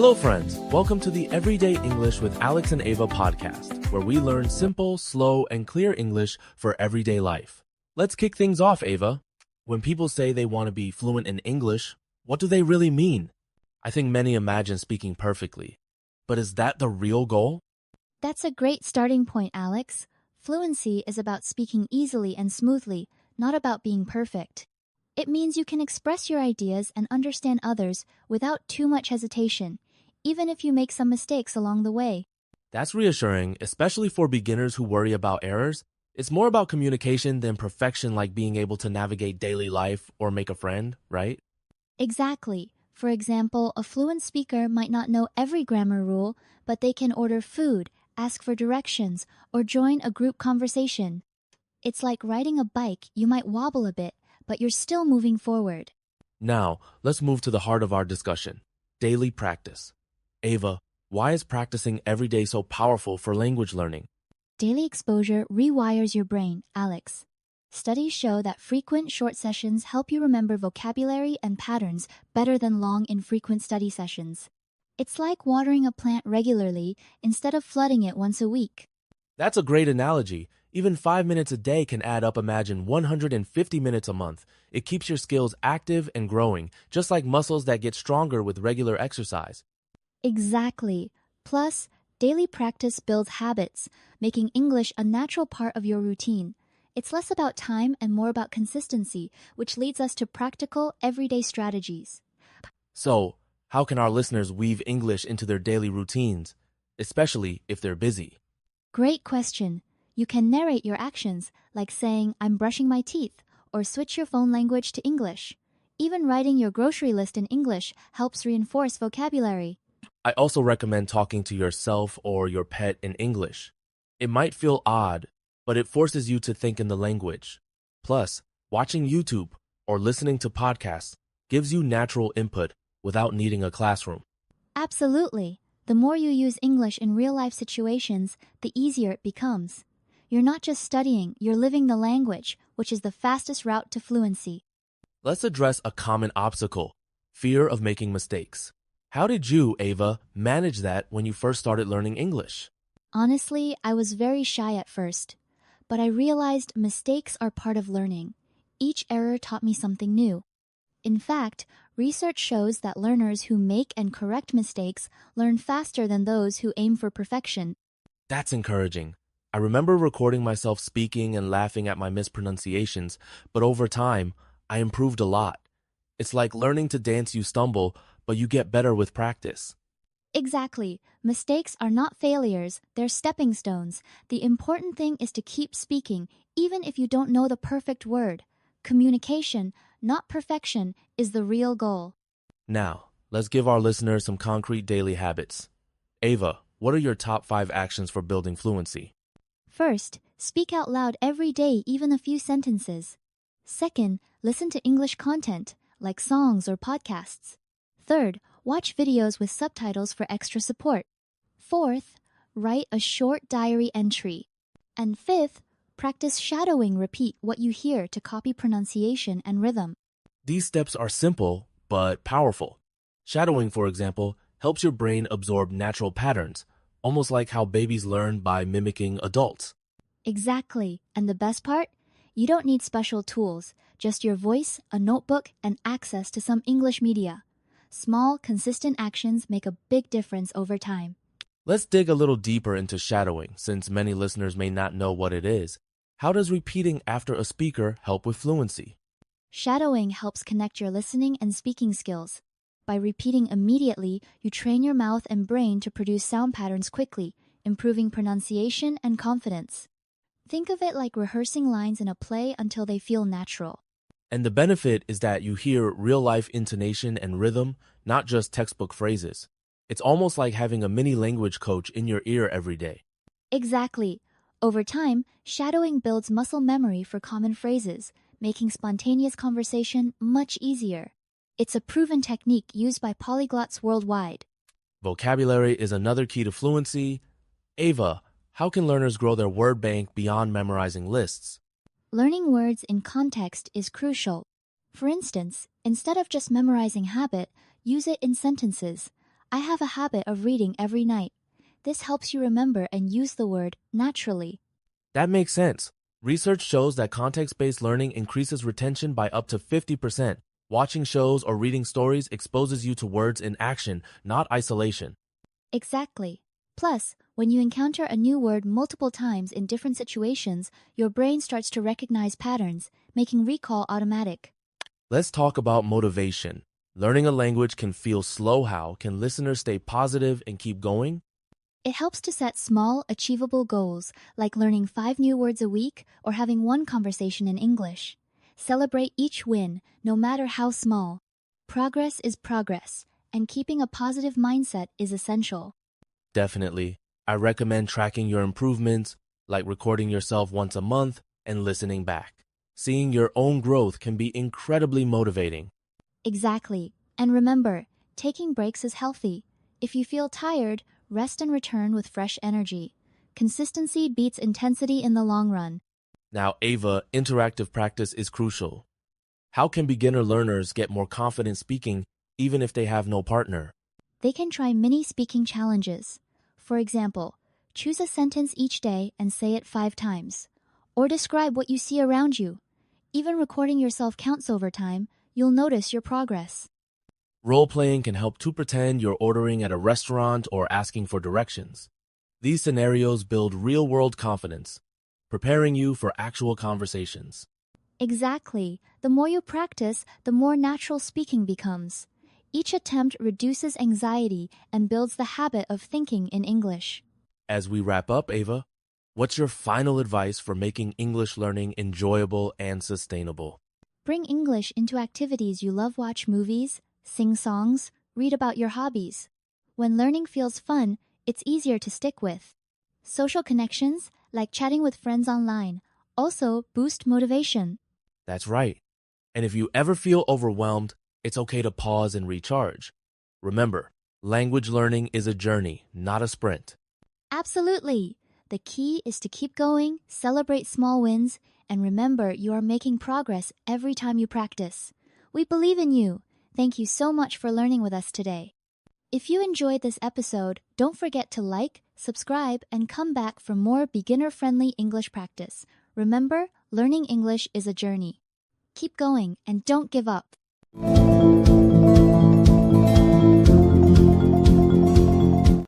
Hello, friends. Welcome to the Everyday English with Alex and Ava podcast, where we learn simple, slow, and clear English for everyday life. Let's kick things off, Ava. When people say they want to be fluent in English, what do they really mean? I think many imagine speaking perfectly. But is that the real goal? That's a great starting point, Alex. Fluency is about speaking easily and smoothly, not about being perfect. It means you can express your ideas and understand others without too much hesitation, even if you make some mistakes along the way. That's reassuring, especially for beginners who worry about errors. It's more about communication than perfection, like being able to navigate daily life or make a friend, right? Exactly. For example, a fluent speaker might not know every grammar rule, but they can order food, ask for directions, or join a group conversation. It's like riding a bike. You might wobble a bit, but you're still moving forward. Now, let's move to the heart of our discussion, daily practice. Ava, why is practicing every day so powerful for language learning? Daily exposure rewires your brain, Alex. Studies show that frequent short sessions help you remember vocabulary and patterns better than long, infrequent study sessions. It's like watering a plant regularly instead of flooding it once a week. That's a great analogy. Even 5 minutes a day can add up. Imagine 150 minutes a month. It keeps your skills active and growing, just like muscles that get stronger with regular exercise. Exactly. Plus, daily practice builds habits, making English a natural part of your routine. It's less about time and more about consistency, which leads us to practical, everyday strategies. So, how can our listeners weave English into their daily routines, especially if they're busy? Great question. You can narrate your actions, like saying, "I'm brushing my teeth," or switch your phone language to English. Even writing your grocery list in English helps reinforce vocabulary. I also recommend talking to yourself or your pet in English. It might feel odd, but it forces you to think in the language. Plus, watching YouTube or listening to podcasts gives you natural input without needing a classroom. Absolutely. The more you use English in real-life situations, the easier it becomes. You're not just studying, you're living the language, which is the fastest route to fluency. Let's address a common obstacle, fear of making mistakes. How did you, Ava, manage that when you first started learning English? Honestly, I was very shy at first, but I realized mistakes are part of learning. Each error taught me something new. In fact, research shows that learners who make and correct mistakes learn faster than those who aim for perfection. That's encouraging. I remember recording myself speaking and laughing at my mispronunciations, but over time, I improved a lot. It's like learning to dance. You stumble, but you get better with practice. Exactly. Mistakes are not failures, they're stepping stones. The important thing is to keep speaking, even if you don't know the perfect word. Communication, not perfection, is the real goal. Now, let's give our listeners some concrete daily habits. Ava, what are your top 5 actions for building fluency? First, speak out loud every day, even a few sentences. Second, listen to English content, like songs or podcasts. Third, watch videos with subtitles for extra support. Fourth, write a short diary entry. And fifth, practice shadowing. Repeat what you hear to copy pronunciation and rhythm. These steps are simple, but powerful. Shadowing, for example, helps your brain absorb natural patterns, almost like how babies learn by mimicking adults. Exactly. And the best part? You don't need special tools, just your voice, a notebook, and access to some English media. Small, consistent actions make a big difference over time. Let's dig a little deeper into shadowing, since many listeners may not know what it is. How does repeating after a speaker help with fluency? Shadowing helps connect your listening and speaking skills. By repeating immediately, you train your mouth and brain to produce sound patterns quickly, improving pronunciation and confidence. Think of it like rehearsing lines in a play until they feel natural. And the benefit is that you hear real-life intonation and rhythm, not just textbook phrases. It's almost like having a mini language coach in your ear every day. Exactly. Over time, shadowing builds muscle memory for common phrases, making spontaneous conversation much easier. It's a proven technique used by polyglots worldwide. Vocabulary is another key to fluency. Ava, how can learners grow their word bank beyond memorizing lists? Learning words in context is crucial. For instance, instead of just memorizing habit, use it in sentences. I have a habit of reading every night. This helps you remember and use the word naturally. That makes sense. Research shows that context-based learning increases retention by up to 50%. Watching shows or reading stories exposes you to words in action, not isolation. Exactly. Plus, when you encounter a new word multiple times in different situations, your brain starts to recognize patterns, making recall automatic. Let's talk about motivation. Learning a language can feel slow. How can listeners stay positive and keep going? It helps to set small, achievable goals, like learning 5 new words a week or having one conversation in English. Celebrate each win, no matter how small. Progress is progress, and keeping a positive mindset is essential. Definitely. I recommend tracking your improvements, like recording yourself once a month and listening back. Seeing your own growth can be incredibly motivating. Exactly. And remember, taking breaks is healthy. If you feel tired, rest and return with fresh energy. Consistency beats intensity in the long run. Now, Ava, interactive practice is crucial. How can beginner learners get more confident speaking even if they have no partner? They can try mini speaking challenges. For example, choose a sentence each day and say it 5 times. Or describe what you see around you. Even recording yourself counts over time. You'll notice your progress. Role-playing can help to pretend you're ordering at a restaurant or asking for directions. These scenarios build real-world confidence, preparing you for actual conversations. Exactly. The more you practice, the more natural speaking becomes. Each attempt reduces anxiety and builds the habit of thinking in English. As we wrap up, Ava, what's your final advice for making English learning enjoyable and sustainable? Bring English into activities you love. Watch movies, sing songs, read about your hobbies. When learning feels fun, it's easier to stick with. Social connections, like chatting with friends online, also boost motivation. That's right. And if you ever feel overwhelmed, it's okay to pause and recharge. Remember, language learning is a journey, not a sprint. Absolutely. The key is to keep going, celebrate small wins, and remember you are making progress every time you practice. We believe in you. Thank you so much for learning with us today. If you enjoyed this episode, don't forget to like, subscribe, and come back for more beginner-friendly English practice. Remember, learning English is a journey. Keep going and don't give up.